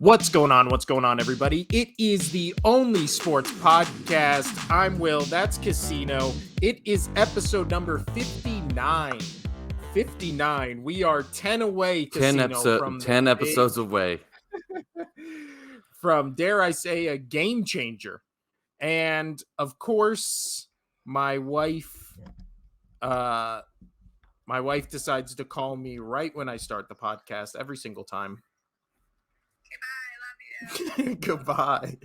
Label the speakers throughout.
Speaker 1: What's going on? What's going on, everybody? It is the only sports podcast. I'm Will. That's Casino. It is episode number 59. 59. We are 10 away, Casino, from
Speaker 2: 10 episodes away.
Speaker 1: From, dare I say, a game changer. And, of course, my wife decides to call me right when I start the podcast every single time. Goodbye.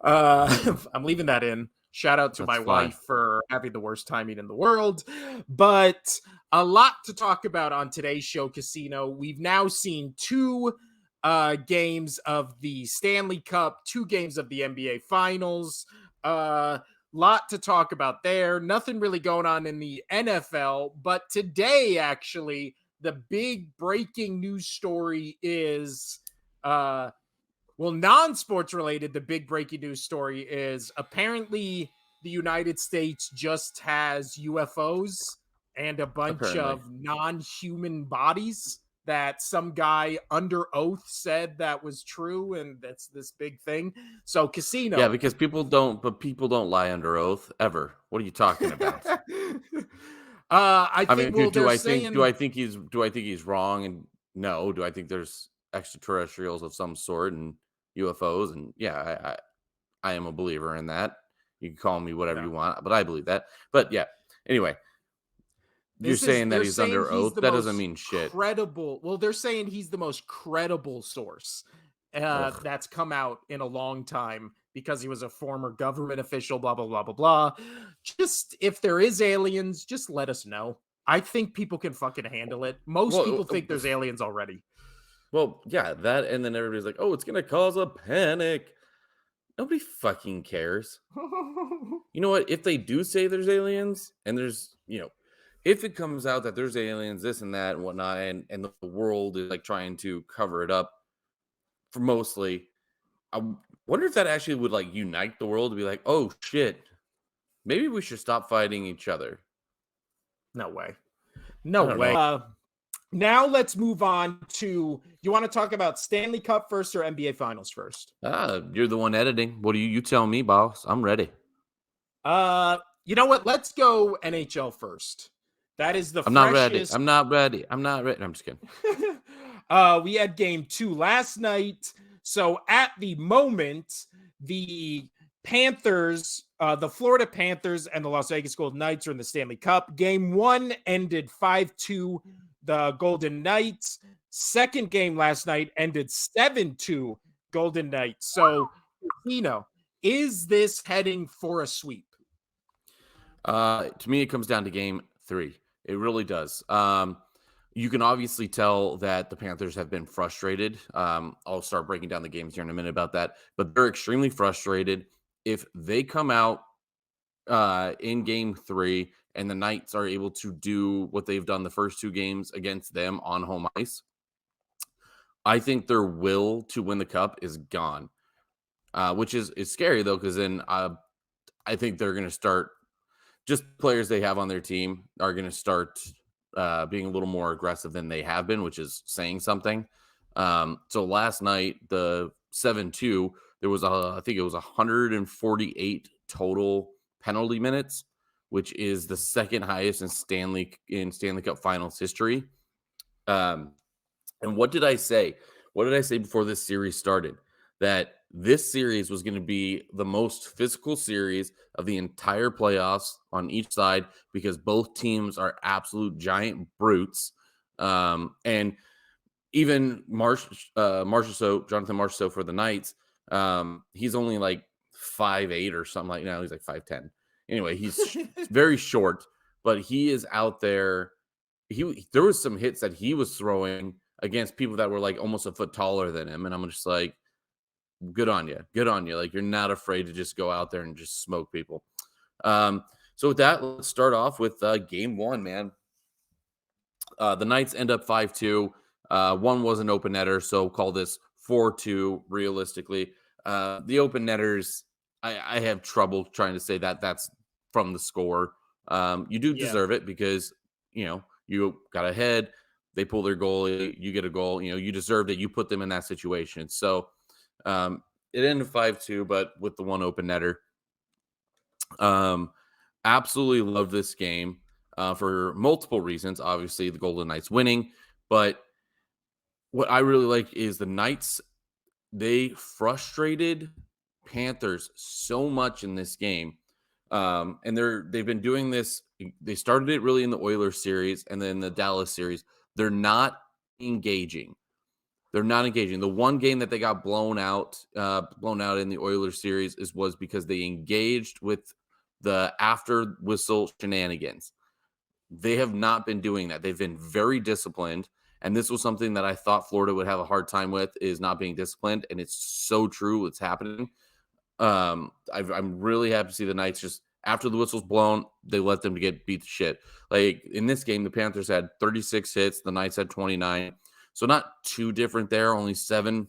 Speaker 1: I'm leaving that in. Shout out to my wife for having the worst timing in the world. But a lot to talk about on today's show, Casino. We've now seen two games of the Stanley Cup, 2 games of the NBA Finals. Lot to talk about there. Nothing really going on in the NFL. But today, actually, the big breaking news story is... non-sports related, the big breaking news story is apparently the United States just has UFOs and a bunch of non-human bodies that some guy under oath said that was true, and that's this big thing. So, Casino.
Speaker 2: Yeah, because people don't lie under oath ever. What are you talking about? Do I think he's wrong? And no, do I think there's extraterrestrials of some sort and UFOs? And yeah, I am a believer in that. You can call me whatever you want, but I believe that. But yeah, anyway, you're saying that he's under oath. That doesn't mean shit.
Speaker 1: Credible. Well, they're saying he's the most credible source that's come out in a long time because he was a former government official, blah, blah, blah, blah, blah. Just if there is aliens, just let us know. I think people can fucking handle it. Most people think there's aliens already.
Speaker 2: Well, yeah, that, and then everybody's like, oh, it's going to cause a panic. Nobody fucking cares. You know what? If they do say there's aliens, and there's, if it comes out that there's aliens, this and that and whatnot, and the world is like trying to cover it up for mostly, I wonder if that actually would like unite the world to be like, oh shit, maybe we should stop fighting each other.
Speaker 1: No way. No way. Now let's move on to, you want to talk about Stanley Cup first or NBA Finals first?
Speaker 2: You're the one editing. What do you tell me, boss? I'm ready.
Speaker 1: You know what? Let's go NHL first. That is the
Speaker 2: freshest. I'm not ready. I'm just kidding.
Speaker 1: We had game 2 last night. So at the moment, the Panthers, the Florida Panthers and the Las Vegas Golden Knights are in the Stanley Cup. Game 1 ended 5-2. The Golden Knights. Second game last night ended 7-2 Golden Knights. So, is this heading for a sweep?
Speaker 2: To me, it comes down to game 3. It really does. You can obviously tell that the Panthers have been frustrated. I'll start breaking down the games here in a minute about that. But they're extremely frustrated. If they come out in game 3 and the Knights are able to do what they've done the first 2 games against them on home ice, I think their will to win the cup is gone, which is scary, though, because then I think they're going to start, just players they have on their team are going to start being a little more aggressive than they have been, which is saying something. So last night, the 7-2, there was, I think it was 148 total penalty minutes, which is the second highest in Stanley Cup Finals history. And what did I say? What did I say before this series started? That this series was going to be the most physical series of the entire playoffs on each side because both teams are absolute giant brutes. And even Jonathan Marchessault for the Knights, he's only like 5'8" or something like that. He's like 5'10". Anyway, he's very short, but he is out there. There was some hits that he was throwing against people that were like almost a foot taller than him. And I'm just like, good on you. Good on you. Like, you're not afraid to just go out there and just smoke people. So with that, let's start off with game 1, man. The Knights end up 5-2. One was an open netter, so call this 4-2 realistically. The open netters, I have trouble trying to say that that's from the score. You do deserve it because, you got ahead. they pull their goalie, you get a goal. You deserved it. You put them in that situation. So it ended 5-2, but with the one open netter. Absolutely love this game for multiple reasons. Obviously, the Golden Knights winning, but what I really like is the Knights. They frustrated Panthers so much in this game. And they've been doing this. They started it really in the Oilers series and then the Dallas series. They're not engaging. The one game that they got blown out in the Oilers series was because they engaged with the after whistle shenanigans. They have not been doing that. They've been very disciplined. And this was something that I thought Florida would have a hard time with, is not being disciplined. And it's so true. It's happening. I'm really happy to see the Knights just after the whistle's blown, they let them get beat to shit. Like in this game, the Panthers had 36 hits. The Knights had 29. So not too different there, only 7.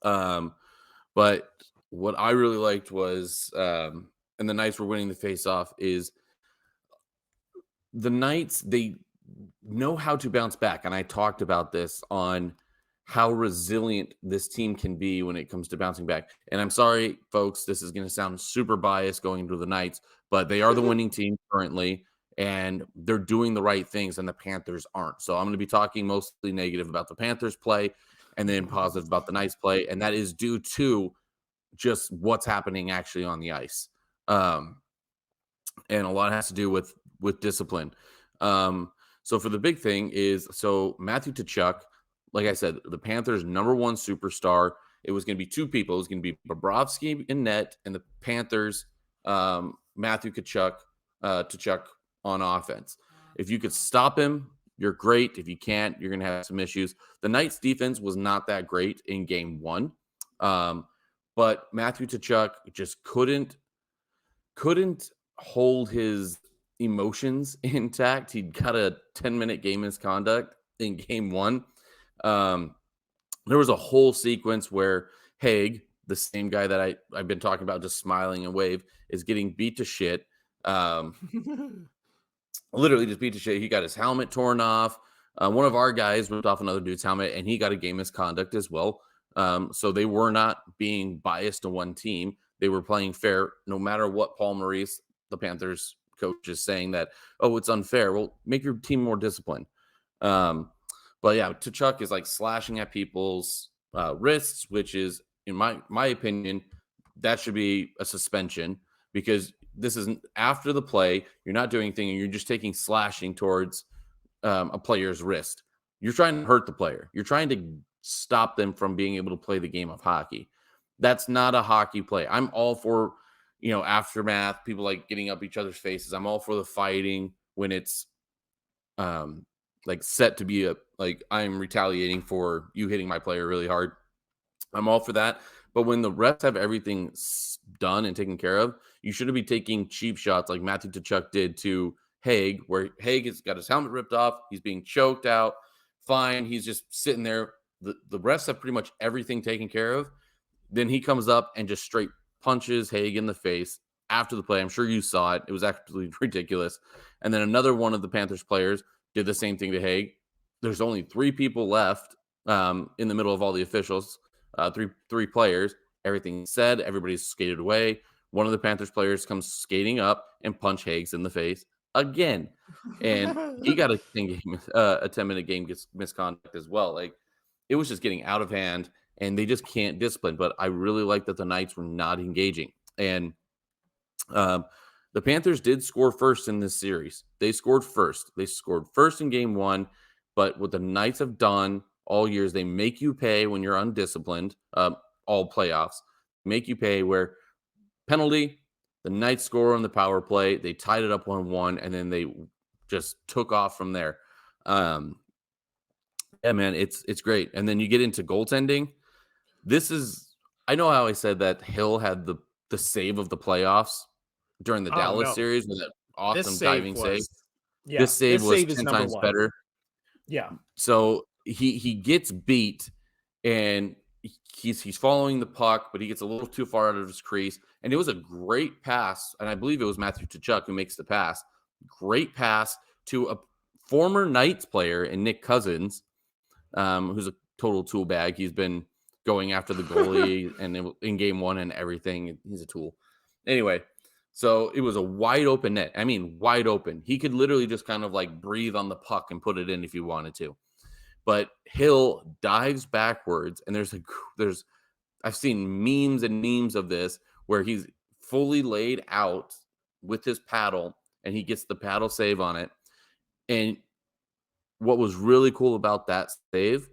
Speaker 2: But what I really liked was, and the Knights were winning the faceoff, is the Knights, they know how to bounce back. And I talked about this on how resilient this team can be when it comes to bouncing back. And I'm sorry, folks, this is going to sound super biased going into the Knights, but they are the winning team currently, and they're doing the right things, and the Panthers aren't. So I'm going to be talking mostly negative about the Panthers play and then positive about the Knights play. And that is due to just what's happening actually on the ice. And a lot has to do with discipline. So for the big thing is, so Matthew Tkachuk, like I said, the Panthers' #1 superstar. It was going to be 2 people. It was going to be Bobrovsky in net, and the Panthers' Matthew Tkachuk on offense. If you could stop him, you're great. If you can't, you're going to have some issues. The Knights' defense was not that great in Game 1, but Matthew Tkachuk just couldn't hold his emotions intact. He got a 10-minute game misconduct in Game 1. There was a whole sequence where Haig, the same guy that I've been talking about, just smiling and wave, is getting beat to shit. Literally just beat to shit. He got his helmet torn off. One of our guys ripped off another dude's helmet, and he got a game misconduct as well. So they were not being biased to one team. They were playing fair, no matter what Paul Maurice, the Panthers coach, is saying that, oh, it's unfair. Well, make your team more disciplined. But yeah, Tkachuk is like slashing at people's wrists, which is, in my opinion, that should be a suspension, because this isn't after the play. You're not doing anything, and you're just taking slashing towards a player's wrist. You're trying to hurt the player. You're trying to stop them from being able to play the game of hockey. That's not a hockey play. I'm all for, aftermath, people like getting up each other's faces. I'm all for the fighting when it's like set to be I'm retaliating for you hitting my player really hard. I'm all for that. But when the refs have everything done and taken care of, you shouldn't be taking cheap shots like Matthew Tkachuk did to Haig, where Haig has got his helmet ripped off. He's being choked out. Fine. He's just sitting there. The refs have pretty much everything taken care of. Then he comes up and just straight punches Haig in the face after the play. I'm sure you saw it. It was absolutely ridiculous. And then another one of the Panthers players did the same thing to Haig. There's only 3 people left in the middle of all the officials, three players. Everything said, everybody's skated away. One of the Panthers players comes skating up and punch Haig in the face again. And he got a 10-minute game misconduct as well. Like, it was just getting out of hand, and they just can't discipline. But I really like that the Knights were not engaging. And the Panthers did score first in this series. They scored first. They scored first in Game 1. But what the Knights have done all years, they make you pay when you're undisciplined, all playoffs. Make you pay where penalty, the Knights score on the power play. They tied it up 1-1, and then they just took off from there. Yeah, man, it's great. And then you get into goaltending. I know how I said that Hill had the save of the playoffs during the Dallas series with that awesome diving save.
Speaker 1: Yeah,
Speaker 2: this save was 10 times better.
Speaker 1: Yeah.
Speaker 2: So he gets beat, and he's following the puck, but he gets a little too far out of his crease. And it was a great pass, and I believe it was Matthew Tkachuk who makes the pass. Great pass to a former Knights player and Nick Cousins, who's a total tool bag. He's been going after the goalie and in game one and everything. He's a tool. Anyway, so it was a wide open net. I mean, wide open. He could literally just kind of like breathe on the puck and put it in if he wanted to. But Hill dives backwards, and I've seen memes and memes of this where he's fully laid out with his paddle, and he gets the paddle save on it. And what was really cool about that save,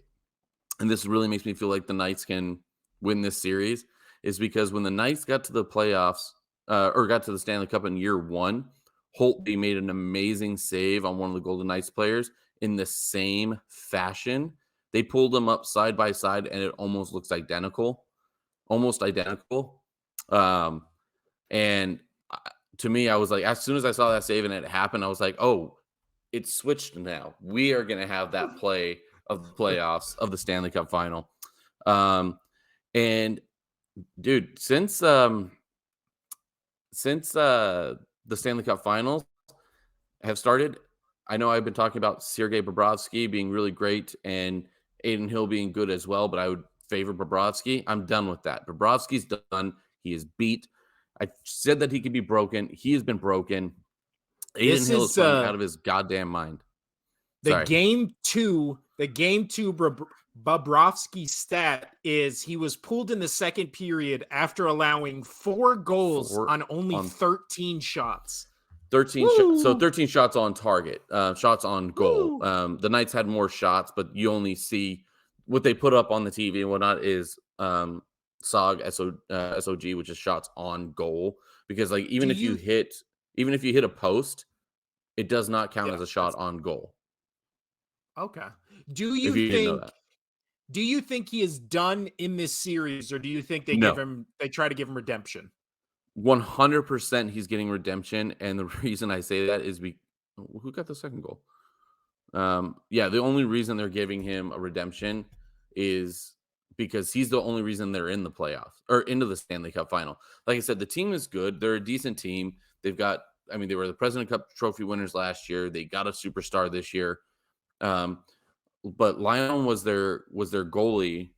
Speaker 2: and this really makes me feel like the Knights can win this series, is because when the Knights got to the playoffs or got to the Stanley Cup in year one, Holtby made an amazing save on one of the Golden Knights players in the same fashion. They pulled them up side by side, and it almost looks identical. Almost identical. And to me, I was like, as soon as I saw that save and it happened, I was like, oh, it's switched now. We are going to have that play of the playoffs of the Stanley Cup final. And dude, since the Stanley Cup finals have started, I know I've been talking about Sergei Bobrovsky being really great and Adin Hill being good as well, but I would favor Bobrovsky. I'm done with that. Bobrovsky's done. He is beat. I said that he could be broken. He has been broken. Adin Hill is playing out of his goddamn mind.
Speaker 1: The game two Bobrovsky stat is he was pulled in the second period after allowing 4 goals on only 13 shots.
Speaker 2: 13 shots on target, shots on goal. The Knights had more shots, but you only see what they put up on the TV and whatnot is SOG, which is shots on goal. Because like even if you hit a post, it does not count as a shot on goal.
Speaker 1: Okay. Do you think he is done in this series, or do you think they try to give him redemption?
Speaker 2: 100% he's getting redemption, and the reason I say that is who got the second goal? The only reason they're giving him a redemption is because he's the only reason they're in the playoffs or into the Stanley Cup final. Like I said, the team is good. They're a decent team. They were the President Cup trophy winners last year. They got a superstar this year. But Lyon was their goalie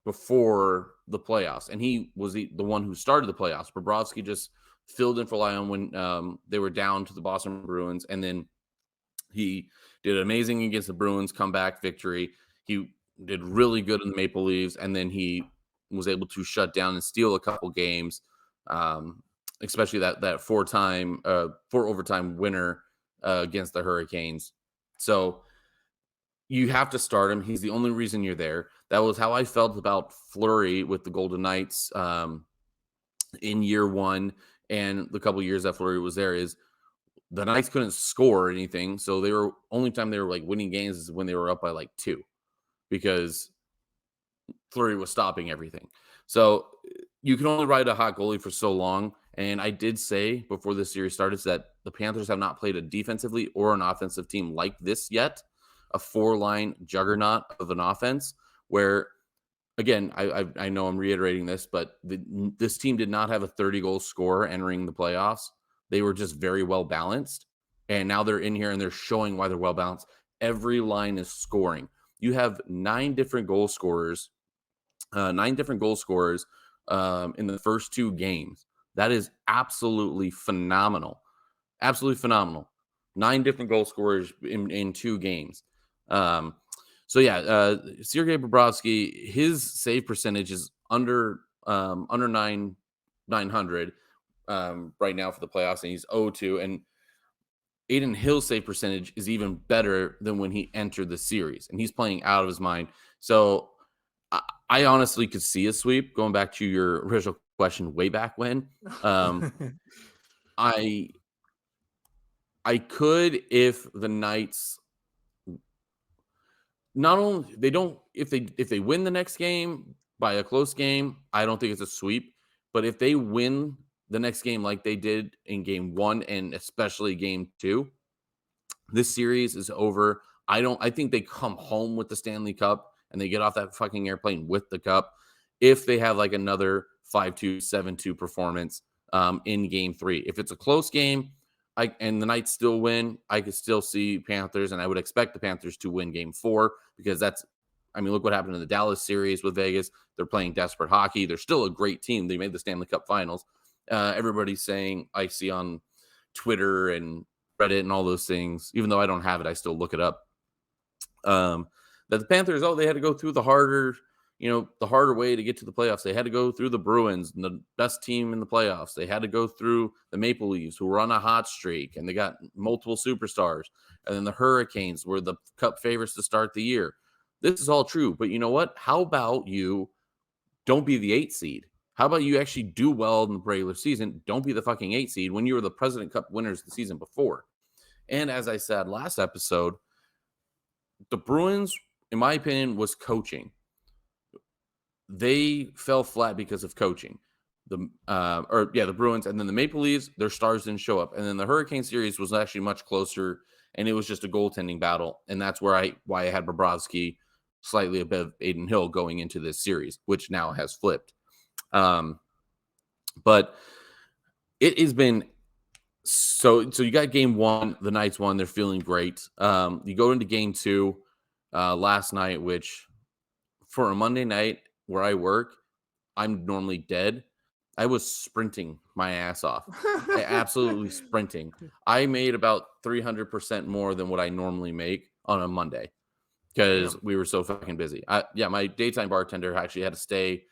Speaker 2: before the playoffs, and he was the one who started the playoffs. Bobrovsky just filled in for Lyon when they were down to the Boston Bruins, and then he did amazing against the Bruins, comeback victory. He did really good in the Maple Leafs, and then he was able to shut down and steal a couple games, especially that four overtime winner against the Hurricanes. So you have to start him. He's the only reason you're there. That was how I felt about Fleury with the Golden Knights in year one, and the couple years that Fleury was there is the Knights couldn't score anything. So only time they were like winning games is when they were up by like 2, because Fleury was stopping everything. So you can only ride a hot goalie for so long. And I did say before this series started that the Panthers have not played a defensively or an offensive team like this yet. A 4-line juggernaut of an offense where, again, I know I'm reiterating this, but this team did not have a 30-goal scorer entering the playoffs. They were just very well balanced, and now they're in here and they're showing why they're well balanced. Every line is scoring. You have 9 different goal scorers, in the first 2 games. That is absolutely phenomenal. Absolutely phenomenal. 9 different goal scorers in 2 games. Sergei Bobrovsky, his save percentage is under 900 right now for the playoffs, and he's 0-2. And Adin Hill's save percentage is even better than when he entered the series, and he's playing out of his mind. So I honestly could see a sweep. Going back to your original question, way back when, I could, if the Knights if they win the next game by a close game, I don't think it's a sweep. But if they win the next game like they did in game 1 and especially game 2, this series is over. I think they come home with the Stanley Cup and they get off that fucking airplane with the cup if they have like another 5-2, 7-2 performance in game 3. If it's a close game, and the Knights still win, I could still see Panthers, and I would expect the Panthers to win game 4 because look what happened in the Dallas series with Vegas. They're playing desperate hockey. They're still a great team. They made the Stanley Cup Finals. Everybody's saying, I see on Twitter and Reddit and all those things, even though I don't have it, I still look it up, that the Panthers, they had to go through the harder way to get to the playoffs. They had to go through the Bruins, the best team in the playoffs. They had to go through the Maple Leafs, who were on a hot streak, and they got multiple superstars. And then the Hurricanes were the Cup favorites to start the year. This is all true, but you know what? How about you don't be the 8 seed? How about you actually do well in the regular season? Don't be the fucking 8 seed when you were the President Cup winners the season before. And as I said last episode, the Bruins, in my opinion, was coaching. They fell flat because of coaching. The Bruins, and then the Maple Leafs, their stars didn't show up. And then the Hurricane series was actually much closer, and it was just a goaltending battle. And that's why I had Bobrovsky slightly above Adin Hill going into this series, which now has flipped. But it has been so you got game 1, the Knights won, they're feeling great. You go into game 2 last night, which for a Monday night where I work, I'm normally dead. I was sprinting my ass off. Absolutely sprinting. I made about 300% more than what I normally make on a Monday because we were so fucking busy. My daytime bartender actually had to stay.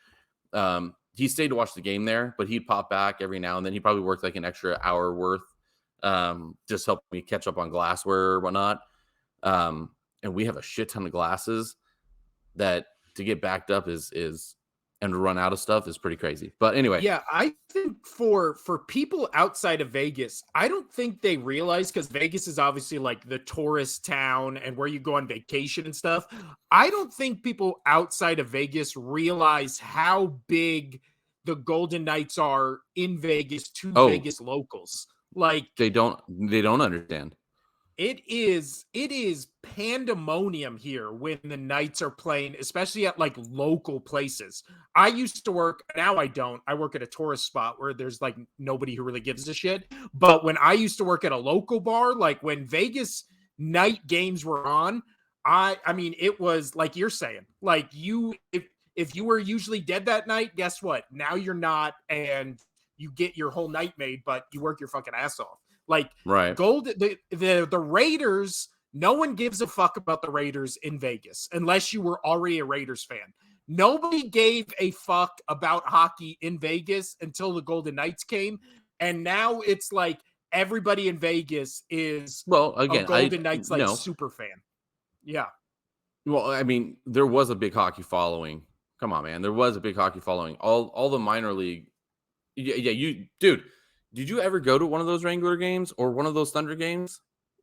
Speaker 2: He stayed to watch the game there, but he'd pop back every now and then. He probably worked like an extra hour worth, just helped me catch up on glassware or whatnot. And we have a shit ton of glasses that to get backed up and to run out of stuff is pretty crazy. But anyway.
Speaker 1: Yeah, I think for people outside of Vegas, I don't think they realize, because Vegas is obviously like the tourist town and where you go on vacation and stuff. I don't think people outside of Vegas realize how big the Golden Knights are in Vegas to Vegas locals. Like
Speaker 2: they don't understand.
Speaker 1: It is pandemonium here when the Knights are playing, especially at like local places. I used to work, now I don't. I work at a tourist spot where there's like nobody who really gives a shit. But when I used to work at a local bar, like when Vegas night games were on, I mean, it was like you're saying, like if you were usually dead that night, guess what? Now you're not, and you get your whole night made, but you work your fucking ass off. Like
Speaker 2: right.
Speaker 1: The Raiders, no one gives a fuck about the Raiders in Vegas unless you were already a Raiders fan. Nobody gave a fuck about hockey in Vegas until the Golden Knights came. And now it's like everybody in Vegas is a Golden Knights super fan. Yeah.
Speaker 2: Well, I mean, there was a big hockey following. Come on, man. There was a big hockey following. All the minor league. Dude. Did you ever go to one of those Wrangler games or one of those Thunder games?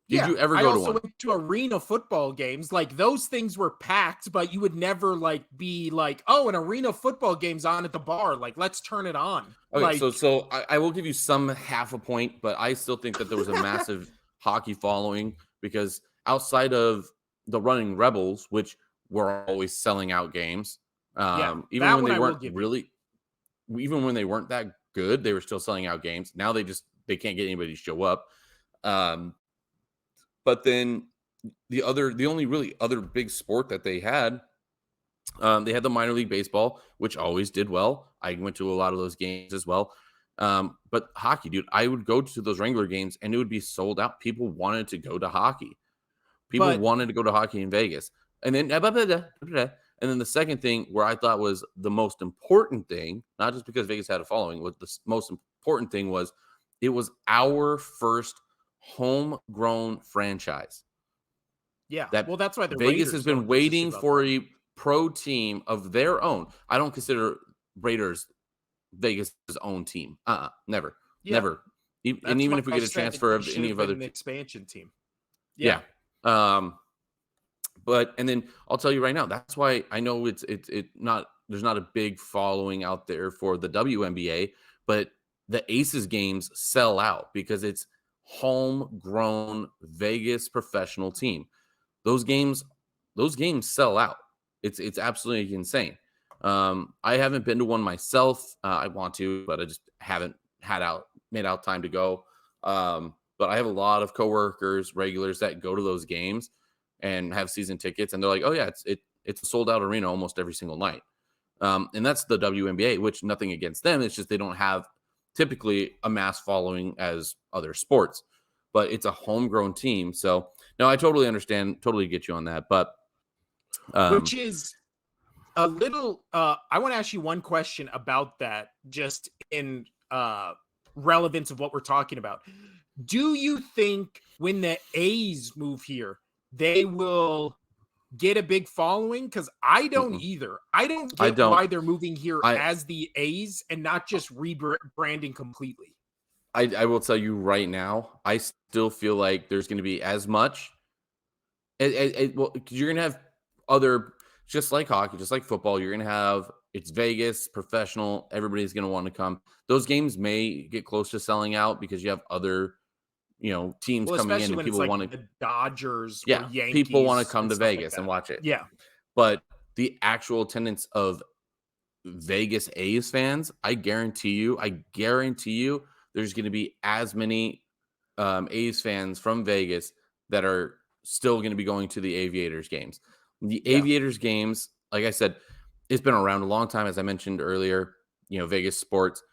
Speaker 2: Did you ever go to one? I also
Speaker 1: went to arena football games. Like those things were packed, but you would never like be like, oh, an arena football game's on at the bar. Like, let's turn it on.
Speaker 2: Okay, so I will give you some half a point, but I still think that there was a massive hockey following because outside of the Running Rebels, which were always selling out games, even when they weren't that good, they were still selling out games. Now they can't get anybody to show up. But then the only really other big sport that they had the minor league baseball, which always did well. I went to a lot of those games as well. But hockey, dude, I would go to those Wrangler games and it would be sold out. People wanted to go to hockey. People wanted to go to hockey in Vegas. And then the second thing where I thought was the most important thing, not just because Vegas had a following, what the most important thing was, it was our first homegrown franchise.
Speaker 1: Yeah. That's why the
Speaker 2: Vegas
Speaker 1: Raiders
Speaker 2: has been waiting for a pro team of their own. I don't consider Raiders Vegas' own team. Never. Yeah. Never. And even if we get a transfer of any of other
Speaker 1: an expansion team.
Speaker 2: Yeah. But and then I'll tell you right now, that's why I know it's not, there's not a big following out there for the WNBA, but the Aces games sell out because it's homegrown Vegas professional team. Those games sell out. It's absolutely insane. I haven't been to one myself. I want to, but I just haven't made out time to go. but I have a lot of coworkers, regulars that go to those games and have season tickets, and they're like, "Oh yeah, it's a sold out arena almost every single night." And that's the WNBA, which nothing against them. It's just they don't have typically a mass following as other sports, but it's a homegrown team. So no, I totally understand, totally get you on that. But
Speaker 1: which is a little I want to ask you one question about that, just in relevance of what we're talking about. Do you think when the A's move here, they will get a big following? Because I don't either. I don't get why they're moving here as the A's and not just rebranding completely.
Speaker 2: I will tell you right now, I still feel like there's going to be as much. Well, you're going to have other, just like hockey, just like football, you're going to have, it's Vegas, professional, everybody's going to want to come. Those games may get close to selling out because you have other, teams coming in and people want to,
Speaker 1: the Dodgers,
Speaker 2: or
Speaker 1: Yankees,
Speaker 2: people want to come to Vegas and watch it.
Speaker 1: Yeah.
Speaker 2: But the actual attendance of Vegas A's fans, I guarantee you, there's going to be as many A's fans from Vegas that are still going to be going to the Aviators games. The Aviators games, like I said, it's been around a long time, as I mentioned earlier, Vegas sports.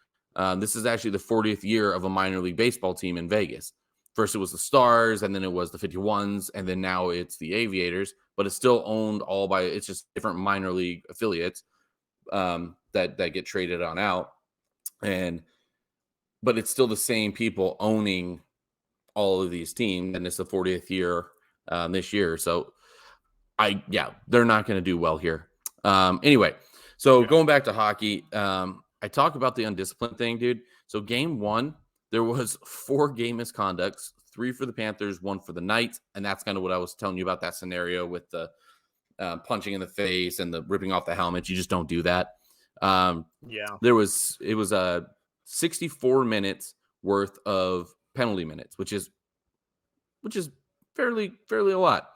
Speaker 2: This is actually the 40th year of a minor league baseball team in Vegas. First it was the Stars, and then it was the 51s, and then now it's the Aviators, but it's still owned all by, it's just different minor league affiliates that get traded on out. But it's still the same people owning all of these teams, and it's the 40th year this year. So they're not going to do well here. Anyway, so going back to hockey, I talk about the undisciplined thing, dude. So game 1, there was 4 game misconducts, 3 for the Panthers, 1 for the Knights. And that's kind of what I was telling you about that scenario with the punching in the face and the ripping off the helmet. You just don't do that. It was 64 minutes worth of penalty minutes, which is fairly a lot.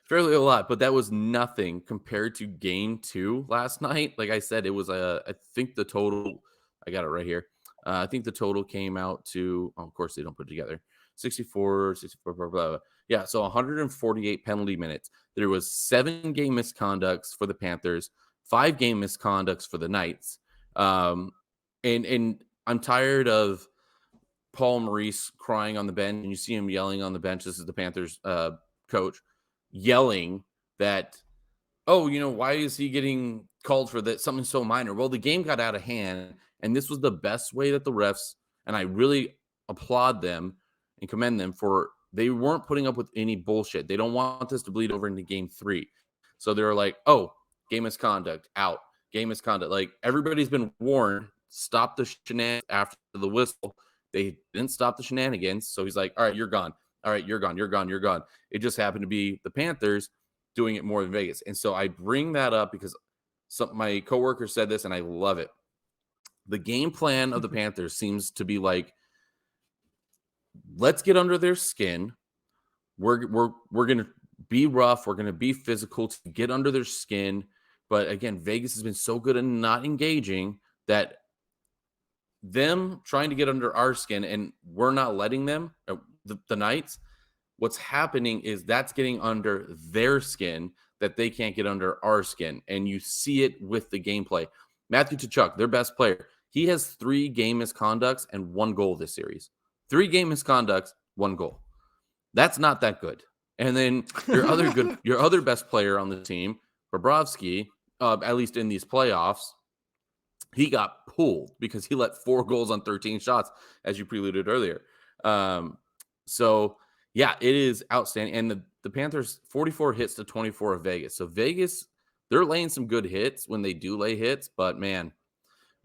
Speaker 2: Fairly a lot, but that was nothing compared to game 2 last night. Like I said, it was I think the total, I got it right here. I think the total came out to, of course they don't put it together, 64, blah, blah, blah. Yeah, so 148 penalty minutes. There was 7 game misconducts for the Panthers, 5 game misconducts for the Knights. And I'm tired of Paul Maurice crying on the bench, and you see him yelling on the bench. This is the Panthers coach yelling that, why is he getting called for that? Something so minor. Well, the game got out of hand, and this was the best way that the refs, and I really applaud them and commend them for, they weren't putting up with any bullshit. They don't want this to bleed over into game 3. So they're like, game misconduct, out. Game misconduct. Like, everybody's been warned, stop the shenanigans after the whistle. They didn't stop the shenanigans. So he's like, all right, you're gone. All right, you're gone. You're gone. You're gone. It just happened to be the Panthers doing it more than Vegas. And so I bring that up because my coworker said this, and I love it. The game plan of the Panthers seems to be like, let's get under their skin. We're going to be rough. We're going to be physical to get under their skin. But again, Vegas has been so good at not engaging that them trying to get under our skin, and we're not letting them, the Knights, what's happening is that's getting under their skin that they can't get under our skin. And you see it with the gameplay. Matthew Tkachuk, their best player, he has 3 game misconducts and 1 goal this series. 3 game misconducts, 1 goal. That's not that good. And then your other best player on the team, Bobrovsky, at least in these playoffs, he got pulled because he let 4 goals on 13 shots, as you preluded earlier. So yeah, it is outstanding. And the Panthers, 44 hits to 24 of Vegas. So Vegas, they're laying some good hits when they do lay hits, but man,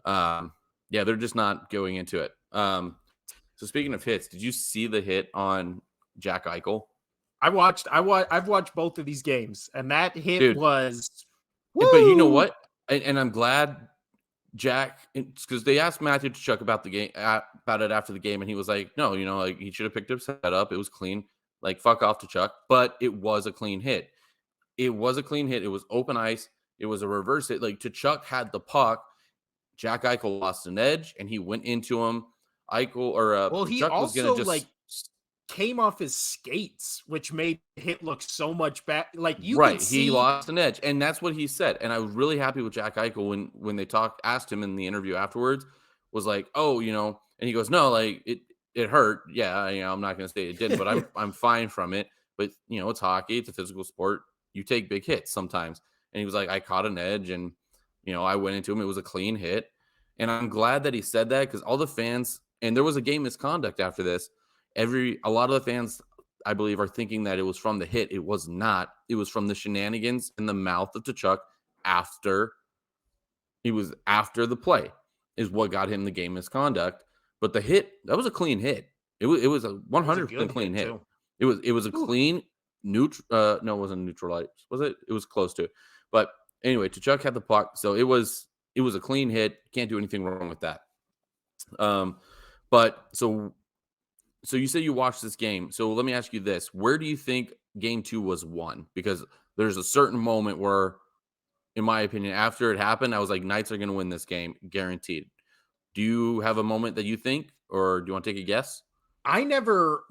Speaker 2: they're just not going into it. So speaking of hits, did you see the hit on Jack Eichel?
Speaker 1: I've watched both of these games, and that hit was.
Speaker 2: Woo! But you know what? And I'm glad Jack, because they asked Matthew Tkachuk about the game, about it after the game, and he was like, "No, like he should have picked it up. It was clean. Like fuck off to Chuck." But it was a clean hit. It was a clean hit. It was open ice. It was a reverse hit. Like Tkachuk had the puck. Jack Eichel lost an edge, and he went into him. Eichel or
Speaker 1: Well, he
Speaker 2: Chuck was gonna
Speaker 1: also
Speaker 2: just
Speaker 1: came off his skates, which made the hit look so much better. Like you could
Speaker 2: right. He
Speaker 1: see.
Speaker 2: lost an edge, and that's what he said. And I was really happy with Jack Eichel when they asked him in the interview afterwards, was like, oh, and he goes, no, like it hurt. Yeah, I'm not gonna say it didn't, but I'm fine from it. But it's hockey, it's a physical sport. You take big hits sometimes. And he was like, I caught an edge, and I went into him. It was a clean hit, and I'm glad that he said that because all the fans, and there was a game misconduct after this. A lot of the fans, I believe, are thinking that it was from the hit. It was not. It was from the shenanigans in the mouth of Tkachuk after the play is what got him the game misconduct. But the hit, that was a clean hit. It was a 100% clean hit. It was a clean neutral. No, it wasn't neutralized. Was it? It was close to it. But anyway, Tkachuk had the puck, so it was a clean hit. Can't do anything wrong with that. But so you say you watched this game. So let me ask you this: where do you think Game 2 was won? Because there's a certain moment where, in my opinion, after it happened, I was like, Knights are going to win this game, guaranteed. Do you have a moment that you think, or do you want to take a guess?
Speaker 1: I never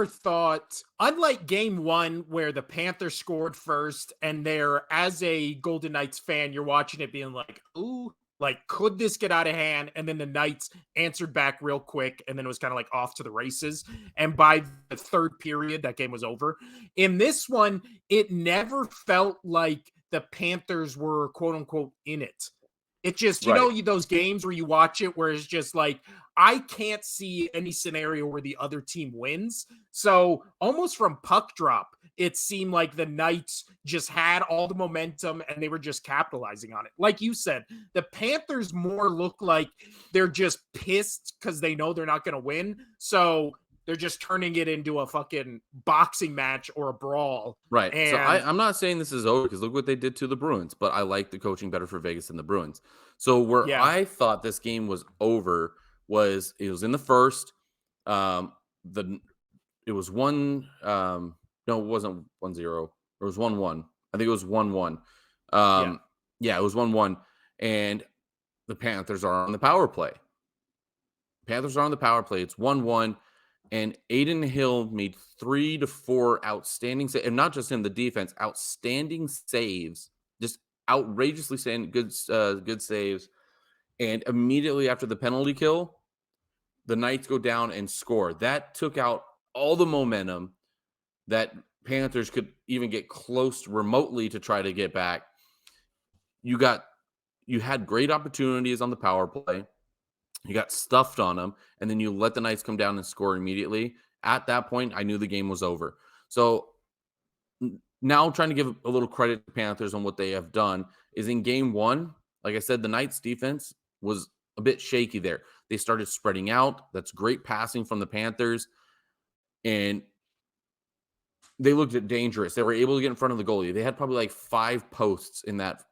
Speaker 1: thought, unlike Game 1 where the Panthers scored first, and as a Golden Knights fan, you're watching it being like, ooh, like, could this get out of hand? And then the Knights answered back real quick, and then it was kind of like off to the races. And by the third period, that game was over. In this one, it never felt like the Panthers were, quote unquote, in it. It just, those games where you watch it where it's just like, I can't see any scenario where the other team wins. So almost from puck drop, it seemed like the Knights just had all the momentum and they were just capitalizing on it. Like you said, the Panthers more look like they're just pissed because they know they're not going to win. So they're just turning it into a fucking boxing match or a brawl.
Speaker 2: Right. So I'm not saying this is over because look what they did to the Bruins, but I like the coaching better for Vegas than the Bruins. So where I thought this game was over was it was in the first. It was one. No, it wasn't 1-0. It was 1-1. I think it was 1-1. Yeah, it was 1-1. And the Panthers are on the power play. It's 1-1. And Aiden Hill made 3 to 4 outstanding saves, and not just in the defense, outstanding saves, just outrageously good saves. And immediately after the penalty kill, the Knights go down and score. That took out all the momentum that Panthers could even get close remotely to try to get back. You had great opportunities on the power play. You got stuffed on them, and then you let the Knights come down and score immediately. At that point, I knew the game was over. So now trying to give a little credit to Panthers on what they have done is in Game 1, like I said, the Knights defense was a bit shaky there. They started spreading out. That's great passing from the Panthers, and they looked dangerous. They were able to get in front of the goalie. They had probably like 5 posts in that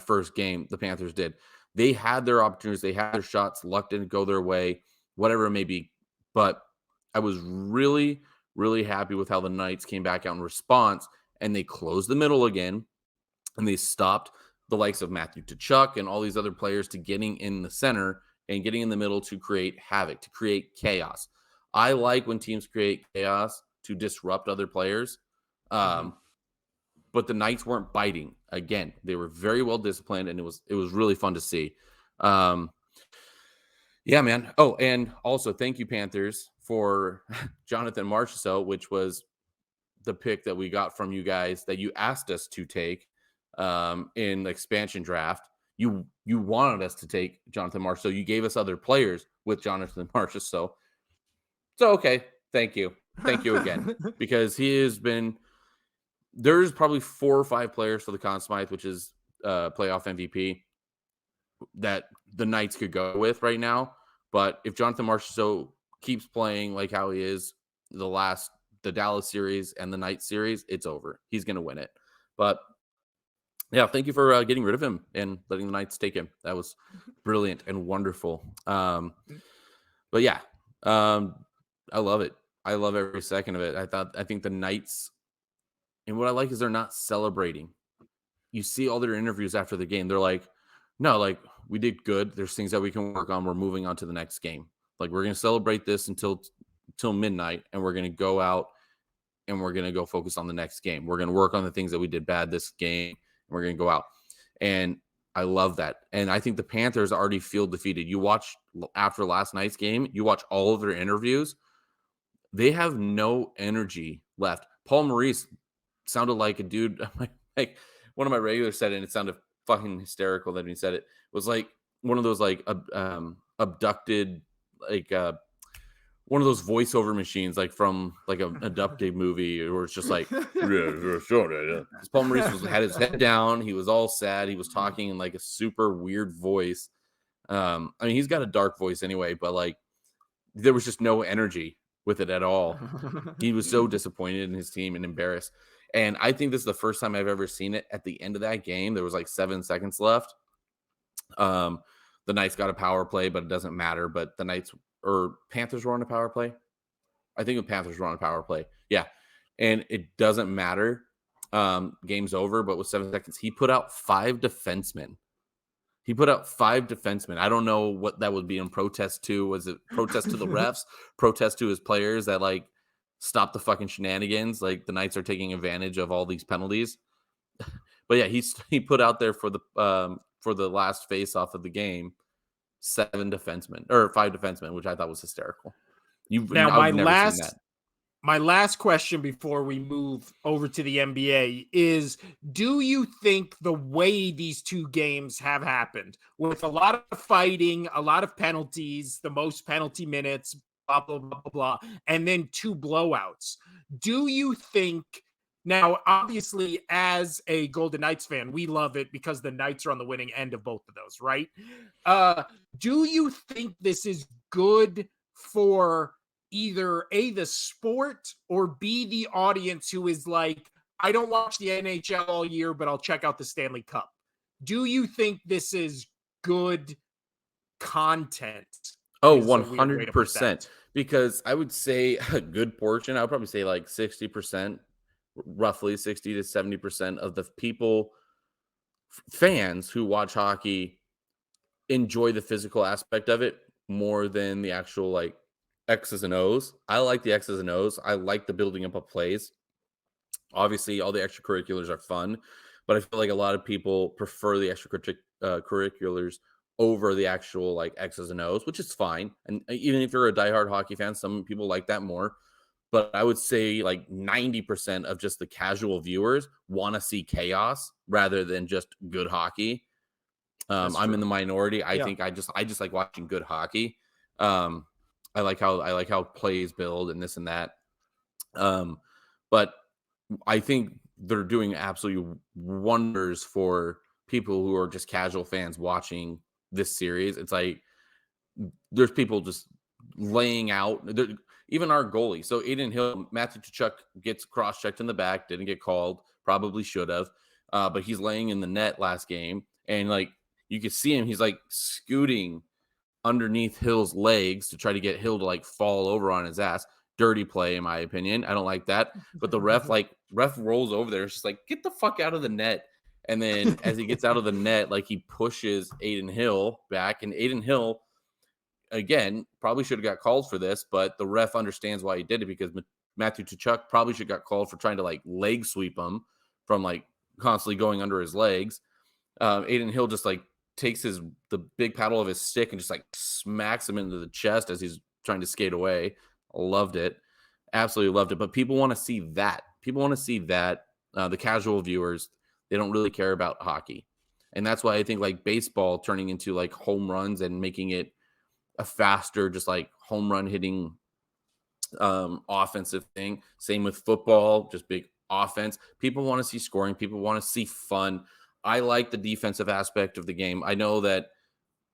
Speaker 2: first game, the Panthers did. They had their opportunities. They had their shots. Luck didn't go their way, whatever it may be. But I was really, really happy with how the Knights came back out in response, and they closed the middle again, and they stopped the likes of Matthew Tkachuk and all these other players to getting in the center and getting in the middle to create havoc, to create chaos. I like when teams create chaos to disrupt other players. But the Knights weren't biting. Again, they were very well disciplined, and it was really fun to see. Yeah, man. Oh, and also thank you, Panthers, for Jonathan Marchessault, which was the pick that we got from you guys that you asked us to take in the expansion draft. You wanted us to take Jonathan Marchessault. You gave us other players with Jonathan Marchessault. So, okay, thank you. Thank you again. Because he has been... There's probably 4 or 5 players for the Conn Smythe, which is playoff MVP, that the Knights could go with right now. But if Jonathan Marchessault keeps playing like how he is the Dallas series and the Knights series, it's over. He's going to win it. But yeah, thank you for getting rid of him and letting the Knights take him. That was brilliant and wonderful. But yeah, I love it. I love every second of it. I think the Knights... And what I like is they're not celebrating. You see all their interviews after the game. They're like, no, like, we did good. There's things that we can work on. We're moving on to the next game. Like, we're going to celebrate this until midnight, and we're going to go out and we're going to go focus on the next game. We're going to work on the things that we did bad this game, and we're going to go out. And I love that. And I think the Panthers already feel defeated. You watch after last night's game, you watch all of their interviews. They have no energy left. Paul Maurice sounded like a dude, like one of my regulars said it, and it sounded fucking hysterical that he said it. It was like one of those like abducted, like one of those voiceover machines, like from like an abducted movie, where it's just like, Paul Maurice had his head down. He was all sad. He was talking in like a super weird voice. I mean, he's got a dark voice anyway, but like there was just no energy with it at all. He was so disappointed in his team and embarrassed. And I think this is the first time I've ever seen it. At the end of that game, there was like 7 seconds left. The Knights got a power play, but it doesn't matter. But the Panthers were on a power play. I think the Panthers were on a power play. Yeah. And it doesn't matter. Game's over, but with 7 seconds, he put out 5 defensemen. I don't know what that would be in protest to. Was it protest to the refs, protest to his players that like stop the fucking shenanigans? Like the Knights are taking advantage of all these penalties. But yeah, he put out there for the last face-off of the game 5 defensemen, which I thought was hysterical. I've never seen that.
Speaker 1: My last question before we move over to the NBA is, do you think the way these 2 games have happened, with a lot of fighting, a lot of penalties, the most penalty minutes, blah, blah, blah, blah, blah, and then 2 blowouts, do you think, now, obviously, as a Golden Knights fan, we love it because the Knights are on the winning end of both of those, right? Do you think this is good for either A, the sport, or B, the audience who is like, I don't watch the NHL all year, but I'll check out the Stanley Cup? Do you think this is good content?
Speaker 2: Oh, 100%. Because I would say a good portion, I would probably say like 60%, roughly 60 to 70% of the people, fans who watch hockey, enjoy the physical aspect of it more than the actual like X's and O's. I like the X's and O's. I like the building up of plays. Obviously, all the extracurriculars are fun, but I feel like a lot of people prefer the extracurriculars over the actual like X's and O's, which is fine. And even if you're a diehard hockey fan, some people like that more. But I would say like 90% of just the casual viewers want to see chaos rather than just good hockey. I'm in the minority. I think I just like watching good hockey. I like how plays build and this and that. But I think they're doing absolutely wonders for people who are just casual fans watching this series. It's like there's people just laying out. Even our goalie. So Aiden Hill, Matthew Tkachuk gets cross-checked in the back, didn't get called, probably should have. But he's laying in the net last game. And like you could see him, he's like scooting underneath Hill's legs to try to get Hill to like fall over on his ass. Dirty play, in my opinion. I don't like that. But the ref rolls over there. It's just like, get the fuck out of the net. And then as he gets out of the net, like he pushes Aiden Hill back. And Aiden Hill, again, probably should have got called for this, but the ref understands why he did it, because Matthew Tkachuk probably should have got called for trying to like leg sweep him from like constantly going under his legs. Aiden Hill just like takes the big paddle of his stick and just like smacks him into the chest as he's trying to skate away. Loved it. Absolutely loved it. But people want to see that. The casual viewers, they don't really care about hockey. And that's why I think like baseball turning into like home runs and making it a faster, just like home run hitting offensive thing. Same with football, just big offense. People want to see scoring. People want to see fun. I like the defensive aspect of the game. I know that,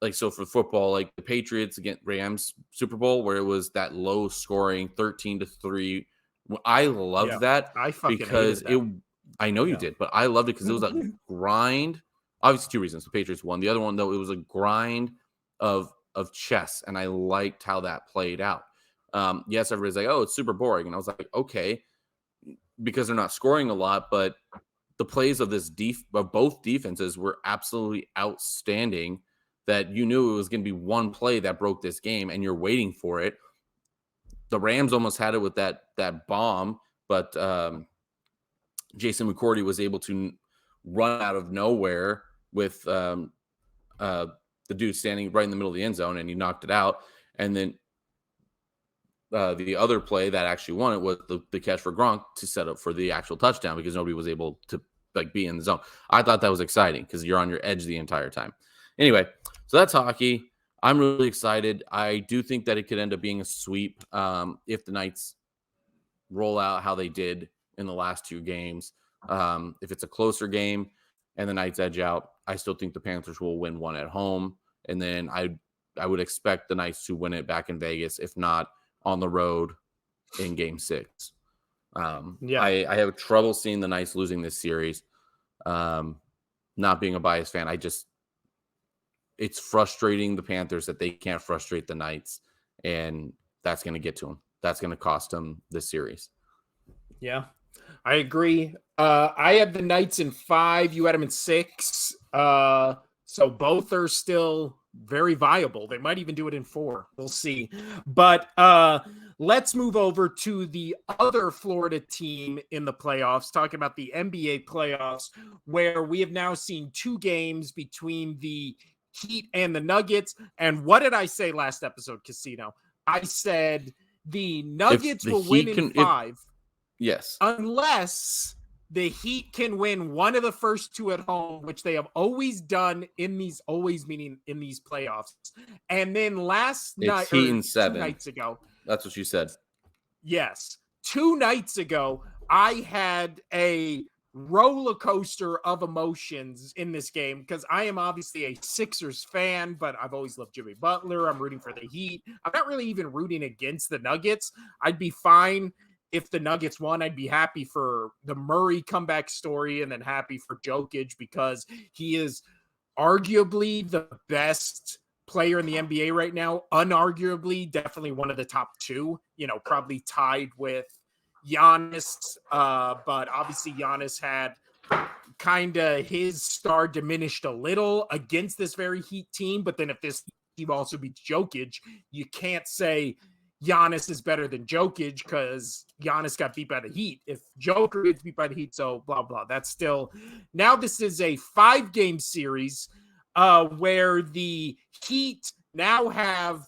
Speaker 2: like, so for football, like the Patriots against Rams Super Bowl, where it was that low scoring 13-3. I loved that.
Speaker 1: I fucking
Speaker 2: because
Speaker 1: hated that.
Speaker 2: I know you did, but I loved it because it was a grind. Obviously, 2 reasons. The Patriots won. The other one, though, it was a grind of chess, and I liked how that played out. Yes, everybody's like, oh, it's super boring. And I was like, okay, because they're not scoring a lot, but the plays of of both defenses were absolutely outstanding. that you knew it was going to be one play that broke this game, and you're waiting for it. The Rams almost had it with that bomb, but Jason McCourty was able to run out of nowhere with the dude standing right in the middle of the end zone, and he knocked it out. And then the other play that actually won it was the catch for Gronk to set up for the actual touchdown, because nobody was able to be in the zone. I thought that was exciting because you're on your edge the entire time. Anyway, so that's hockey. I'm really excited. I do think that it could end up being a sweep if the Knights roll out how they did in the last two games. If it's a closer game and the Knights edge out, I still think the Panthers will win one at home. And then I would expect the Knights to win it back in Vegas, if not on the road in Game 6. I have trouble seeing the Knights losing this series. Not being a biased fan, it's frustrating the Panthers that they can't frustrate the Knights, and that's going to get to them. That's going to cost them this series.
Speaker 1: Yeah, I agree. I had the Knights in 5. You had them in 6. So both are still very viable. They might even do it in 4. We'll see. But let's move over to the other Florida team in the playoffs, talking about the NBA playoffs, where we have now seen 2 games between the Heat and the Nuggets. And what did I say last episode, Casino? I said the Nuggets will win in 5.
Speaker 2: Yes.
Speaker 1: Unless the Heat can win one of the first 2 at home, which they have always done in these, always meaning in these playoffs. And then last night,
Speaker 2: Heat in 7.
Speaker 1: 2 nights ago.
Speaker 2: That's what you said.
Speaker 1: Yes. 2 nights ago, I had a roller coaster of emotions in this game because I am obviously a Sixers fan, but I've always loved Jimmy Butler. I'm rooting for the Heat. I'm not really even rooting against the Nuggets. I'd be fine if the Nuggets won. I'd be happy for the Murray comeback story and then happy for Jokic because he is arguably the best player in the NBA right now. Unarguably, definitely one of the top 2, probably tied with Giannis, but obviously Giannis had kind of his star diminished a little against this very Heat team. But then if this team also beats Jokic, you can't say Giannis is better than Jokic because Giannis got beat by the Heat. If Joker gets beat by the Heat, so blah, blah. That's still... Now this is a 5-game series where the Heat now have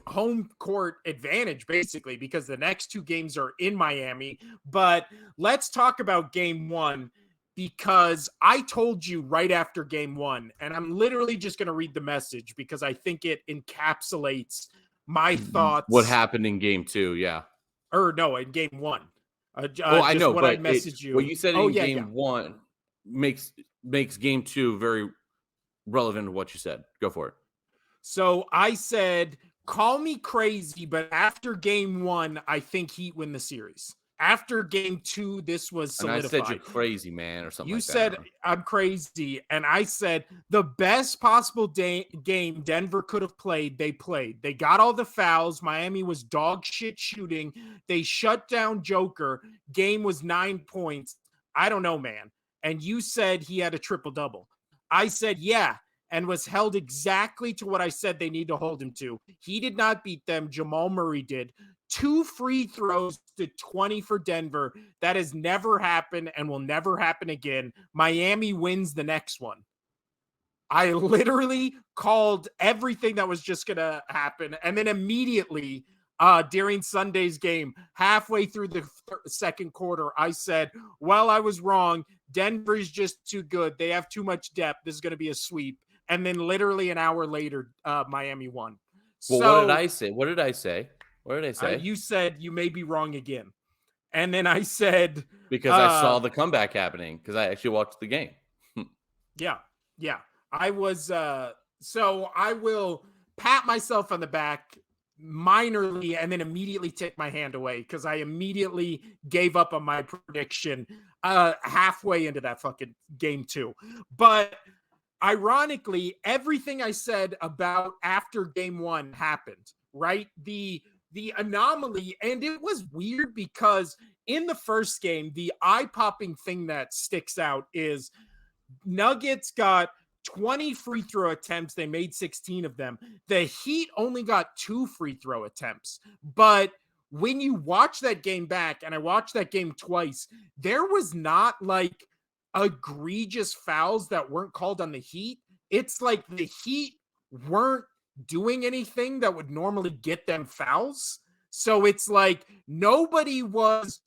Speaker 1: home court advantage, basically, because the next 2 games are in Miami. But let's talk about game 1, because I told you right after game 1, and I'm literally just going to read the message because I think it encapsulates my thoughts.
Speaker 2: What happened in game 2, yeah.
Speaker 1: Or no, in game 1.
Speaker 2: I know,
Speaker 1: what
Speaker 2: but
Speaker 1: I messaged you.
Speaker 2: What you said in game 1 makes game 2 very relevant to what you said. Go for it.
Speaker 1: So I said, call me crazy, but after game 1, I think Heat win the series. After game 2, this was solidified.
Speaker 2: And I said you're crazy, man, or something
Speaker 1: you
Speaker 2: like that.
Speaker 1: You said I'm crazy, and I said the best possible game Denver could have played, they played. They got all the fouls. Miami was dog shit shooting. They shut down Joker. Game was 9 points. I don't know, man. And you said he had a triple-double. I said, yeah, and was held exactly to what I said they need to hold him to. He did not beat them. Jamal Murray did. 2 free throws to 20 for Denver. That has never happened and will never happen again. Miami wins the next one. I literally called everything that was just going to happen. And then immediately during Sunday's game, halfway through the second quarter, I said, well, I was wrong. Denver is just too good. They have too much depth. This is going to be a sweep. And then literally an hour later, Miami won.
Speaker 2: Well,
Speaker 1: so,
Speaker 2: what did I say? What did I say?
Speaker 1: You said you may be wrong again. And then I said...
Speaker 2: Because I saw the comeback happening, because I actually watched the game.
Speaker 1: Yeah. I was... so I will pat myself on the back minorly and then immediately take my hand away because I immediately gave up on my prediction halfway into that fucking game 2. But... ironically, everything I said about after game 1 happened, right? The anomaly, and it was weird because in the first game, the eye-popping thing that sticks out is Nuggets got 20 free throw attempts. They made 16 of them. The Heat only got 2 free throw attempts. But when you watch that game back, and I watched that game twice, there was not like egregious fouls that weren't called on the Heat. It's like the Heat weren't doing anything that would normally get them fouls. So it's like nobody was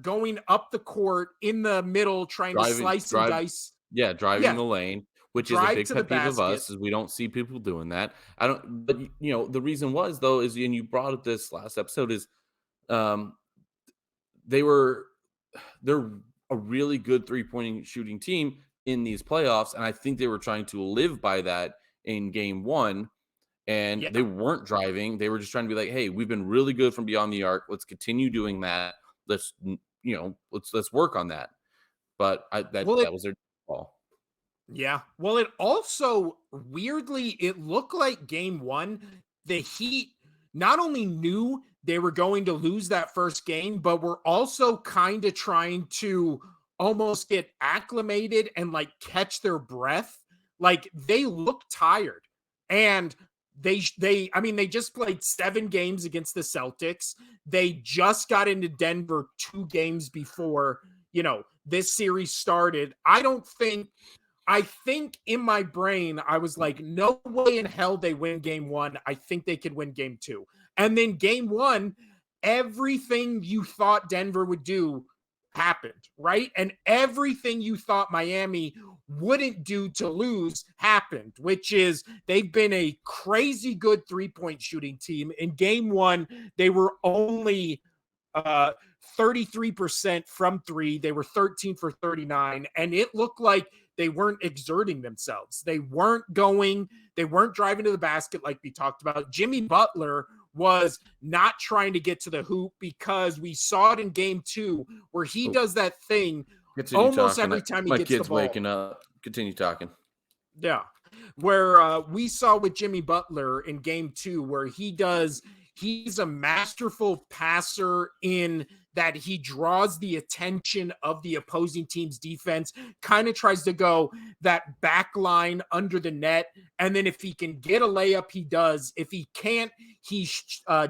Speaker 1: going up the court in the middle trying to slice and dice.
Speaker 2: Yeah, driving the lane, which is a big pet peeve of us, is we don't see people doing that. I don't, but the reason was though is, and you brought up this last episode, is they're a really good 3-point shooting team in these playoffs, and I think they were trying to live by that in game 1. And they weren't driving. They were just trying to be like, hey, we've been really good from beyond the arc. Let's continue doing that. Let's work on that. But that was their call.
Speaker 1: Yeah. Well, it also weirdly, it looked like game 1, the Heat not only knew they were going to lose that first game, but were also kind of trying to almost get acclimated and like catch their breath. Like they looked tired. And they just played 7 games against the Celtics. They just got into Denver 2 games before, this series started. I think in my brain, I was like, no way in hell they win game 1. I think they could win game 2. And then game 1, everything you thought Denver would do happened, right? And everything you thought Miami wouldn't do to lose happened, which is they've been a crazy good 3-point shooting team. In game 1, they were only 33% from 3. They were 13 for 39, and it looked like they weren't exerting themselves. They weren't driving to the basket like we talked about. Jimmy Butler was not trying to get to the hoop because we saw it in game 2 where he does that thing almost every time he gets the ball.
Speaker 2: My kid's waking up. Continue talking.
Speaker 1: Yeah. Where we saw with Jimmy Butler in game 2 where he's a masterful passer in that he draws the attention of the opposing team's defense, kind of tries to go that back line under the net. And then if he can get a layup, he does. If he can't, he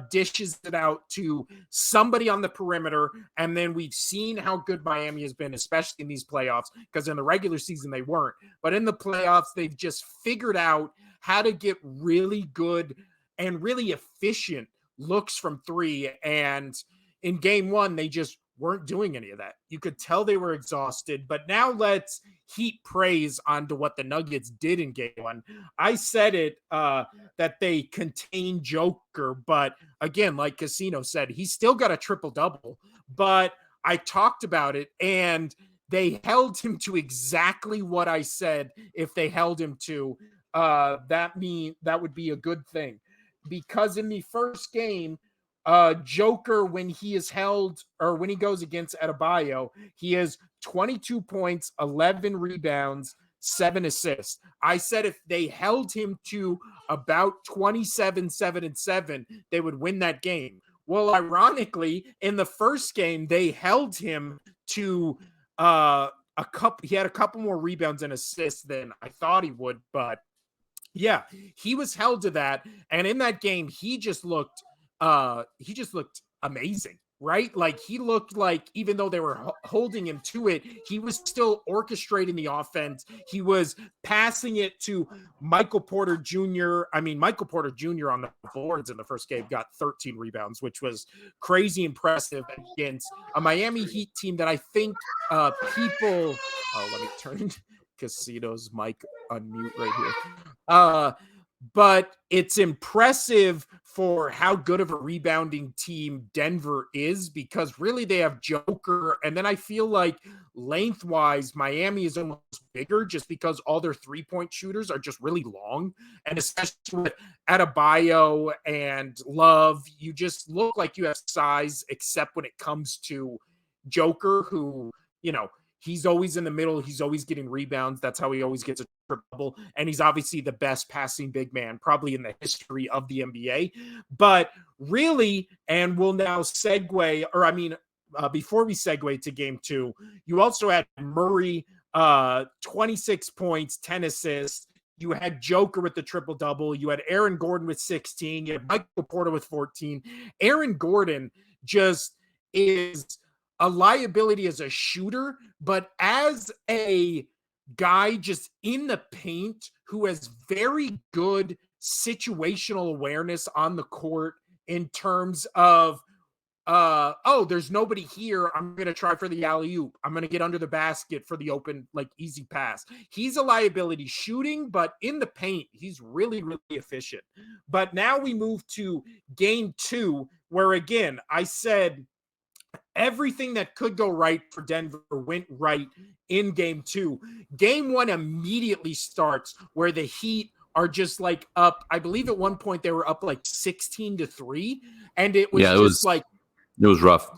Speaker 1: dishes it out to somebody on the perimeter. And then we've seen how good Miami has been, especially in these playoffs, because in the regular season they weren't. But in the playoffs, they've just figured out how to get really good and really efficient looks from 3. And in game 1, they just weren't doing any of that. You could tell they were exhausted, but now let's heap praise onto what the Nuggets did in game 1. I said it, that they contained Joker, but again, like Casino said, he's still got a triple-double, but I talked about it, and they held him to exactly what I said. If they held him to, that would be a good thing. Because in the first game, Joker, when he is held or when he goes against Adebayo, he has 22 points, 11 rebounds, 7 assists. I said if they held him to about 27, 7, and 7, they would win that game. Well, ironically, in the first game, they held him to he had a couple more rebounds and assists than I thought he would, but yeah, he was held to that. And in that game, he just looked amazing, right? Like he looked like, even though they were holding him to it, he was still orchestrating the offense. He was passing it to Michael Porter Jr. Michael Porter Jr. on the boards in the first game got 13 rebounds, which was crazy impressive against a Miami Heat team that I think let me turn Casino's mic on mute right here. But it's impressive for how good of a rebounding team Denver is, because really they have Joker. And then I feel like lengthwise, Miami is almost bigger just because all their 3-point shooters are just really long. And especially with Adebayo and Love, you just look like you have size, except when it comes to Joker, who, he's always in the middle. He's always getting rebounds. That's how he always gets a triple. And he's obviously the best passing big man probably in the history of the NBA. But really, and we'll now segue, before we segue to game 2, you also had Murray 26 points, 10 assists. You had Joker with the triple-double. You had Aaron Gordon with 16. You had Michael Porter with 14. Aaron Gordon just is a liability as a shooter, but as a guy just in the paint who has very good situational awareness on the court in terms of there's nobody here. I'm going to try for the alley-oop. I'm going to get under the basket for the open, like, easy pass. He's a liability shooting, but in the paint, he's really, really efficient. But now we move to game 2, where, again, I said everything that could go right for Denver went right in game 2. Game 1 immediately starts where the Heat are just like up. I believe at one point they were up like 16-3, and it was
Speaker 2: it was rough.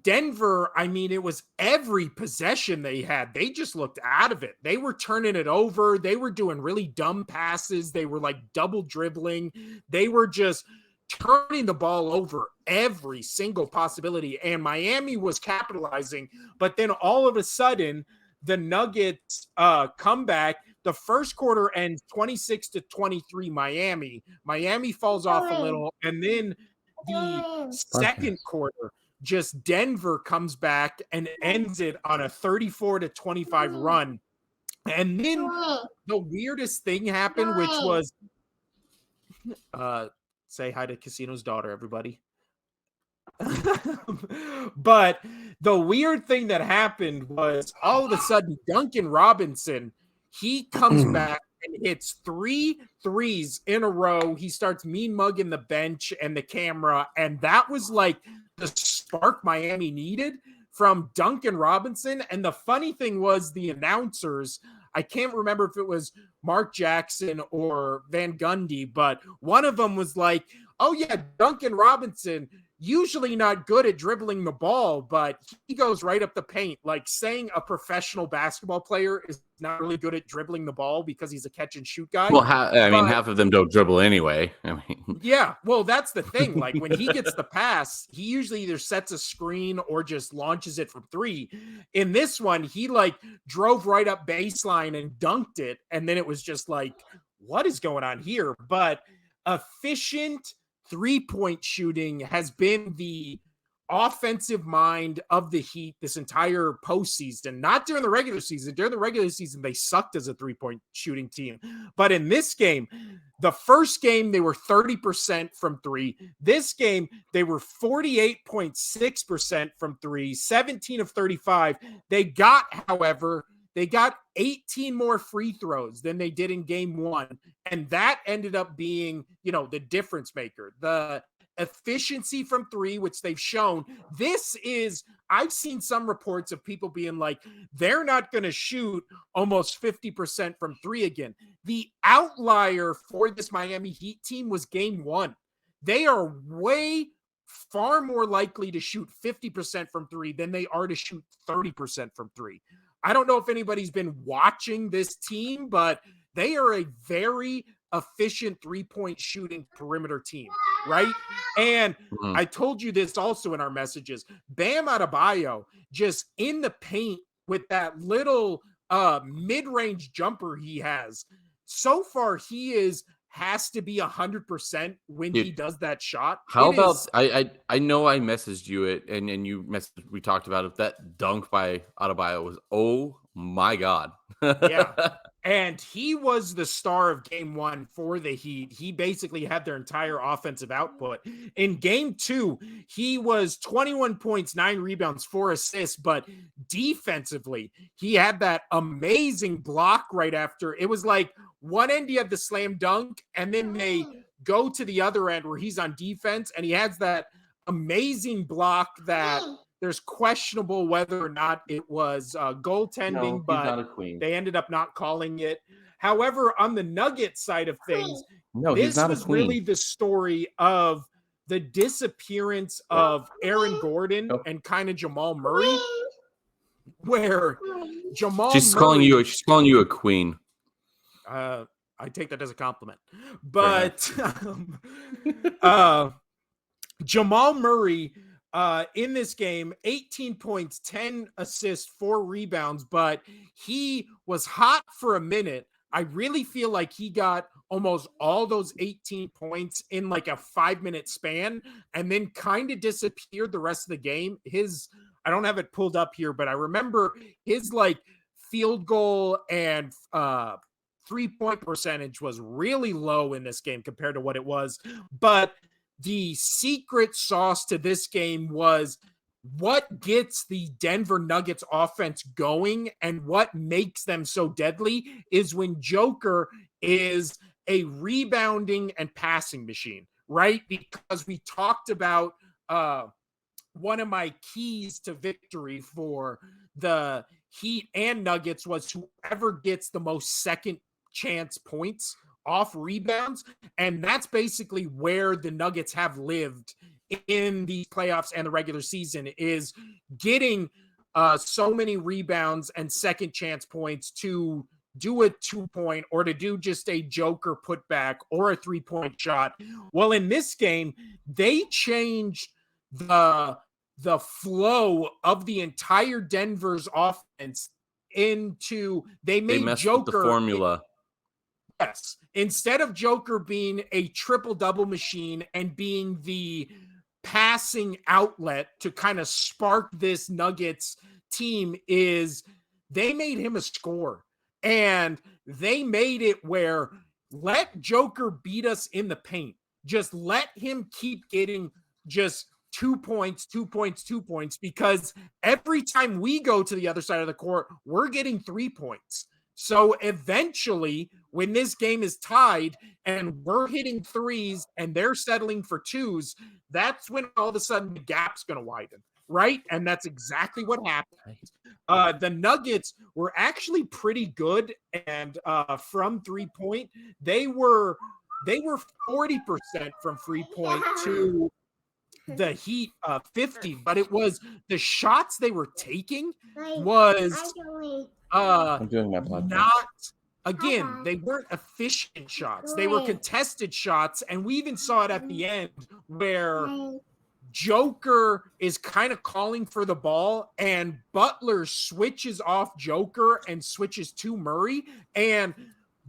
Speaker 1: Denver, I mean, it was every possession they had. They just looked out of it. They were turning it over. They were doing really dumb passes. They were like double dribbling. They were just turning the ball over every single possibility. And Miami was capitalizing. But then all of a sudden, the Nuggets come back. The first quarter ends 26-23 Miami. Miami falls off a little. And then the second quarter, just Denver comes back and ends it on a 34-25 run. And then the weirdest thing happened, which was say hi to Casino's daughter, everybody. But the weird thing that happened was all of a sudden Duncan Robinson, he comes back and hits 3 threes in a row. He starts mean mugging the bench and the camera, and that was like the spark Miami needed from Duncan Robinson. And the funny thing was the announcers, I can't remember if it was Mark Jackson or Van Gundy, but one of them was like, oh yeah, Duncan Robinson, usually not good at dribbling the ball, but he goes right up the paint. Like, saying a professional basketball player is not really good at dribbling the ball because he's a catch and shoot guy.
Speaker 2: Well, half of them don't dribble anyway.
Speaker 1: Yeah, well, that's the thing. Like, when he gets the pass, he usually either sets a screen or just launches it from 3. In this one, he like drove right up baseline and dunked it. And then it was just like, what is going on here? But efficient 3-point shooting has been the offensive mind of the Heat this entire postseason, not during the regular season. During the regular season, they sucked as a 3-point shooting team. But in this game, the first game, they were 30% from 3. This game, they were 48.6% from 3, 17 of 35. They got 18 more free throws than they did in game 1. And that ended up being, the difference maker. The efficiency from 3, which they've shown. I've seen some reports of people being like, they're not going to shoot almost 50% from 3 again. The outlier for this Miami Heat team was game 1. They are far more likely to shoot 50% from 3 than they are to shoot 30% from 3. I don't know if anybody's been watching this team, but they are a very efficient 3-point shooting perimeter team, right? And I told you this also in our messages. Bam Adebayo, just in the paint with that little mid-range jumper he has. So far, he has to be 100% when he does that shot.
Speaker 2: How about I know I messaged you it and you messaged, we talked about it. That dunk by Adebayo was, oh my God.
Speaker 1: Yeah. And he was the star of game 1 for the Heat. He basically had their entire offensive output. In game 2, he was 21 points, 9 rebounds, 4 assists, but defensively, he had that amazing block right after. It was like one end, he had the slam dunk, and then they go to the other end where he's on defense, and he has that amazing block that there's questionable whether or not it was goaltending, but they ended up not calling it. However, on the Nuggets side of things, this was really the story of the disappearance of Aaron Gordon and kind of Jamal Murray, where
Speaker 2: she's calling you a queen.
Speaker 1: I take that as a compliment, but Jamal Murray in this game, 18 points, 10 assists, 4 rebounds, but he was hot for a minute. I really feel like he got almost all those 18 points in like a 5-minute span and then kind of disappeared the rest of the game. I don't have it pulled up here, but I remember his like field goal and 3-point percentage was really low in this game compared to what it was. But the secret sauce to this game was what gets the Denver Nuggets offense going and what makes them so deadly is when Joker is a rebounding and passing machine, right? Because we talked about one of my keys to victory for the Heat and Nuggets was whoever gets the most second chance points off rebounds. And that's basically where the Nuggets have lived in the playoffs and the regular season, is getting so many rebounds and second chance points to do a 2-point or to do just a Joker putback or a 3-point shot. Well, in this game, they changed the flow of the entire Denver's offense into they messed Joker
Speaker 2: with the formula.
Speaker 1: Yes. Instead of Joker being a triple-double machine and being the passing outlet to kind of spark this Nuggets team, is they made him a scorer. And they made it where let Joker beat us in the paint. Just let him keep getting just 2 points, 2 points, 2 points, because every time we go to the other side of the court, we're getting 3 points. So eventually, when this game is tied and we're hitting threes and they're settling for twos, that's when all of a sudden the gap's going to widen, right? And that's exactly what happened. The Nuggets were actually pretty good, and from 3-point, they were 40% from 3-point to the Heat 50, but it was the shots they were taking was
Speaker 3: I'm doing my podcast.
Speaker 1: Not, again, they weren't efficient shots. They were contested shots, and we even saw it at the end where Joker is kind of calling for the ball, and Butler switches off Joker and switches to Murray, and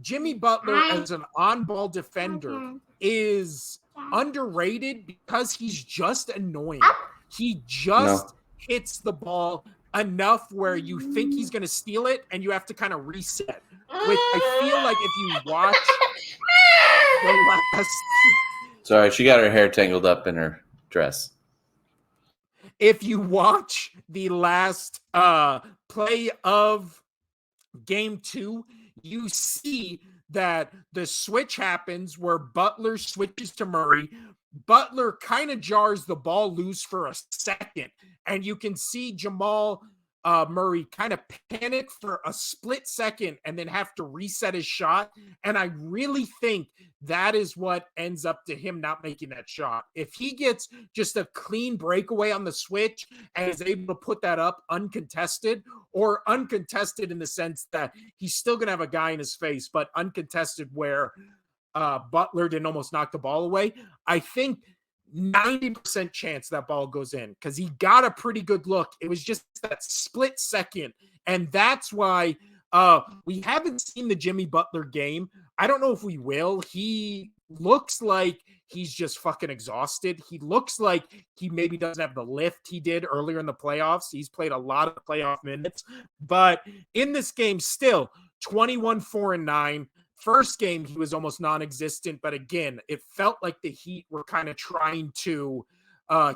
Speaker 1: Jimmy Butler as an on-ball defender is underrated because he's just annoying. He just hits the ball enough where you think he's going to steal it and you have to kind of reset. Which I feel like if you watch the last...
Speaker 3: Sorry, she got her hair tangled up in her dress.
Speaker 1: If you watch the last play of game 2, you see that the switch happens where Butler switches to Murray. Butler kind of jars the ball loose for a second, and you can see Jamal Murray kind of panic for a split second and then have to reset his shot. And I really think that is what ends up to him not making that shot. If he gets just a clean breakaway on the switch and is able to put that up uncontested, or uncontested in the sense that he's still going to have a guy in his face, but uncontested where Butler didn't almost knock the ball away, I think 90% chance that ball goes in because he got a pretty good look. It was just that split second. And that's why we haven't seen the Jimmy Butler game. I don't know if we will. He looks like he's just fucking exhausted. He looks like he maybe doesn't have the lift he did earlier in the playoffs. He's played a lot of playoff minutes. But in this game, still 21-4-9. First game, he was almost non-existent, but again, it felt like the Heat were kind of trying to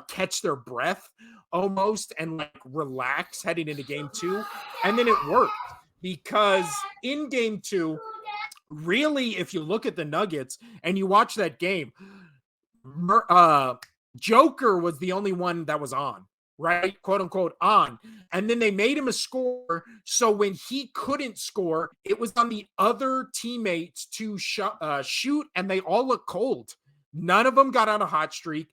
Speaker 1: catch their breath almost and like relax heading into game 2. And then it worked because in game 2, really, if you look at the Nuggets and you watch that game, Joker was the only one that was on, right? Quote unquote on. And then they made him a scorer. So when he couldn't score, it was on the other teammates to shoot, and they all looked cold. None of them got on a hot streak.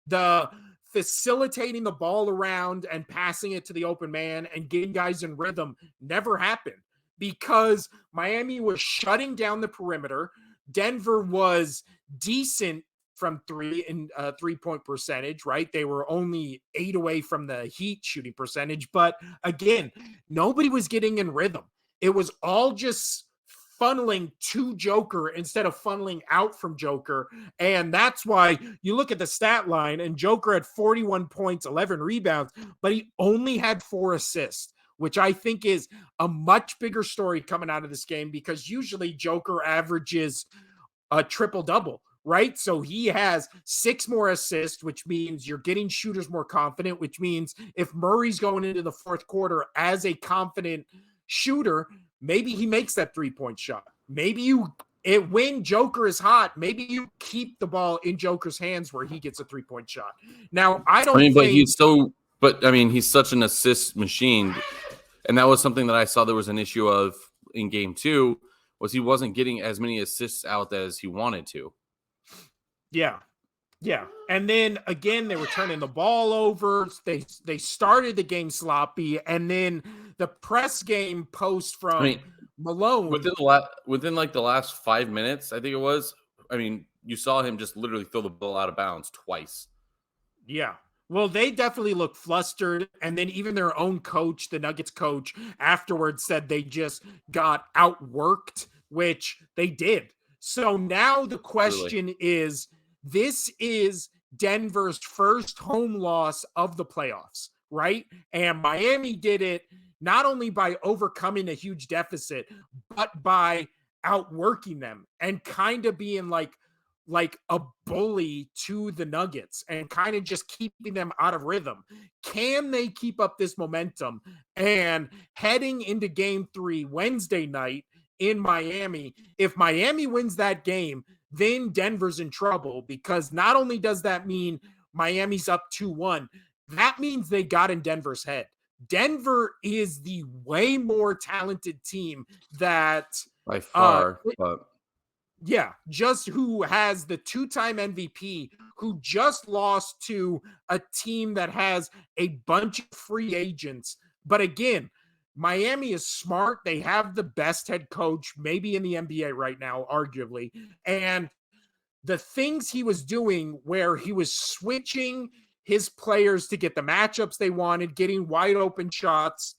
Speaker 1: The facilitating the ball around and passing it to the open man and getting guys in rhythm never happened because Miami was shutting down the perimeter. Denver was decent from three in 3-point percentage, right? They were only 8 away from the Heat shooting percentage. But again, nobody was getting in rhythm. It was all just funneling to Joker instead of funneling out from Joker. And that's why you look at the stat line and Joker had 41 points, 11 rebounds, but he only had 4 assists, which I think is a much bigger story coming out of this game, because usually Joker averages a triple-double, right? So he has 6 more assists, which means you're getting shooters more confident, which means if Murray's going into the fourth quarter as a confident shooter, maybe he makes that 3-point shot. Maybe when Joker is hot, maybe you keep the ball in Joker's hands where he gets a 3-point shot. Now,
Speaker 2: he's such an assist machine. And that was something that I saw there was an issue of in game 2, was he wasn't getting as many assists out as he wanted to.
Speaker 1: Yeah. Yeah. And then again, they were turning the ball over. They started the game sloppy. And then the press game post from Malone.
Speaker 2: Within like the last 5 minutes, I think it was. You saw him just literally throw the ball out of bounds twice.
Speaker 1: Yeah. Well, they definitely looked flustered. And then even their own coach, the Nuggets coach, afterwards said they just got outworked, which they did. So now the question is, this is Denver's first home loss of the playoffs, right? And Miami did it not only by overcoming a huge deficit, but by outworking them and kind of being like a bully to the Nuggets and kind of just keeping them out of rhythm. Can they keep up this momentum? And heading into game 3 Wednesday night in Miami, if Miami wins that game, then Denver's in trouble, because not only does that mean Miami's up 2-1, that means they got in Denver's head. Denver is the way more talented team that
Speaker 2: by far,
Speaker 1: just who has the 2-time MVP, who just lost to a team that has a bunch of free agents. But again, Miami is smart. They have the best head coach, maybe in the NBA right now, arguably. And the things he was doing where he was switching his players to get the matchups they wanted, getting wide open shots.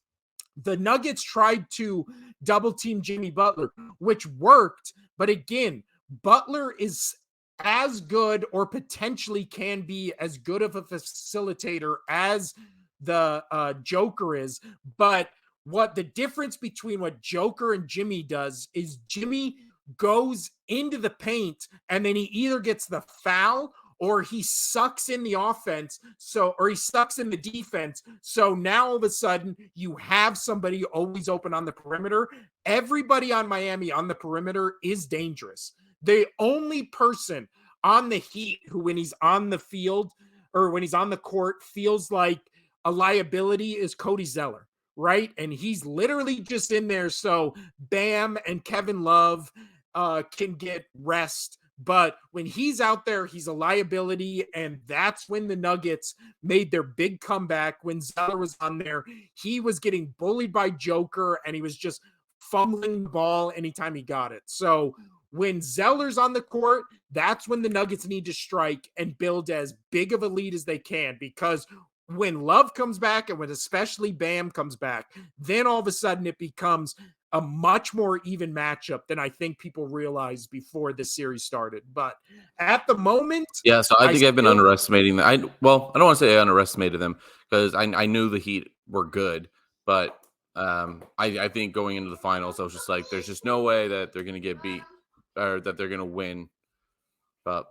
Speaker 1: The Nuggets tried to double team Jimmy Butler, which worked. But again, Butler is as good, or potentially can be as good of a facilitator as the Joker is. But what the difference between what Joker and Jimmy does is Jimmy goes into the paint and then he either gets the foul or he sucks in the offense. Or he sucks in the defense. So now all of a sudden you have somebody always open on the perimeter. Everybody on Miami on the perimeter is dangerous. The only person on the Heat who, when he's on the field or when he's on the court, feels like a liability is Cody Zeller, right? And he's literally just in there so Bam and Kevin Love can get rest. But when he's out there, he's a liability. And that's when the Nuggets made their big comeback. When Zeller was on there, he was getting bullied by Joker and he was just fumbling the ball anytime he got it. So when Zeller's on the court, that's when the Nuggets need to strike and build as big of a lead as they can, because when Love comes back and when especially Bam comes back, then all of a sudden it becomes a much more even matchup than I think people realized before the series started. But at the moment...
Speaker 2: Yeah, so I think I've been underestimating them. I don't want to say I underestimated them, because I knew the Heat were good, but I think going into the finals, I was just like, there's just no way that they're going to get beat or that they're going to win. But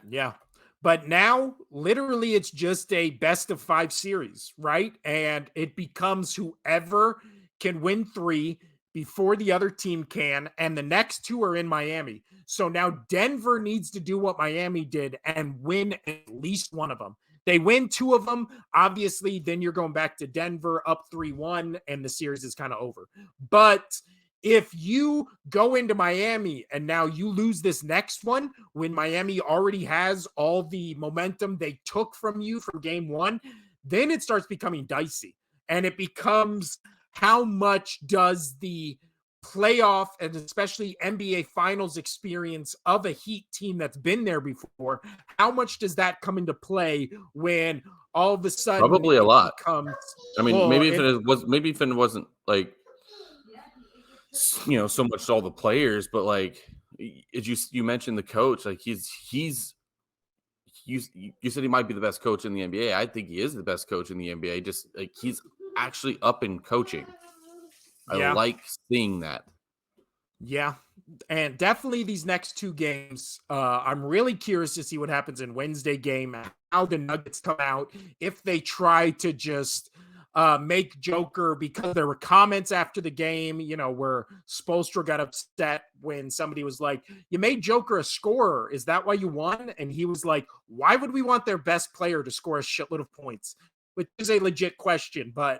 Speaker 1: yeah. But now, literally, it's just a best-of-5 series, right? And it becomes whoever can win 3 before the other team can, and the next 2 are in Miami. So now Denver needs to do what Miami did and win at least one of them. They win 2 of them, obviously, then you're going back to Denver up 3-1, and the series is kind of over. But if you go into Miami and now you lose this next one when Miami already has all the momentum they took from you from game 1, then it starts becoming dicey. And it becomes, how much does the playoff and especially NBA Finals experience of a Heat team that's been there before, how much does that come into play when all of a sudden
Speaker 2: probably a lot
Speaker 1: becomes,
Speaker 2: I mean, maybe if it wasn't like, so much to all the players, but like you mentioned the coach, like you said he might be the best coach in the NBA. I think he is the best coach in the NBA. Just like he's actually up in coaching.
Speaker 1: Yeah.
Speaker 2: I like seeing that.
Speaker 1: Yeah, and definitely these next two games. I'm really curious to see what happens in Wednesday game, how the Nuggets come out, if they try to just make Joker, because there were comments after the game, where Spoelstra got upset when somebody was like, you made Joker a scorer. Is that why you won? And he was like, why would we want their best player to score a shitload of points? Which is a legit question, but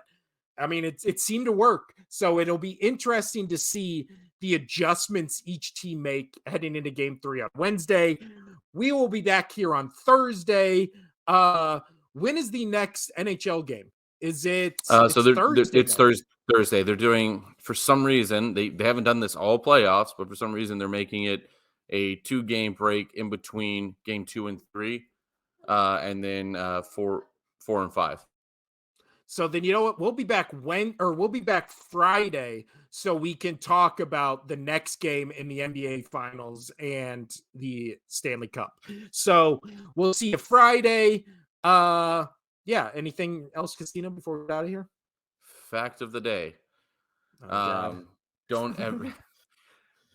Speaker 1: I mean, it seemed to work. So it'll be interesting to see the adjustments each team make heading into game 3 on Wednesday. We will be back here on Thursday. When is the next NHL game? Is it Thursday?
Speaker 2: It's Thursday. They're doing, for some reason, they haven't done this all playoffs, but for some reason they're making it a 2-game break in between game 2 and 3, and then 4 and 5.
Speaker 1: So then, you know what? We'll be back Friday, so we can talk about the next game in the NBA Finals and the Stanley Cup. So we'll see you Friday. Yeah. Anything else, Casino, before we get out of here?
Speaker 2: Fact of the day.
Speaker 1: Oh,
Speaker 2: don't ever,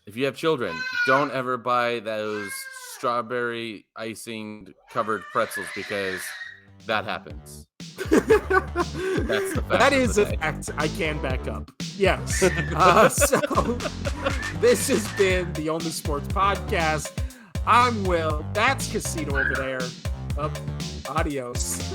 Speaker 2: if you have children, don't ever buy those strawberry icing covered pretzels, because that happens.
Speaker 1: That's the fact. That is a fact I can back up. Yes. So this has been the Only Sports Podcast. I'm Will. That's Casino over there. Adios.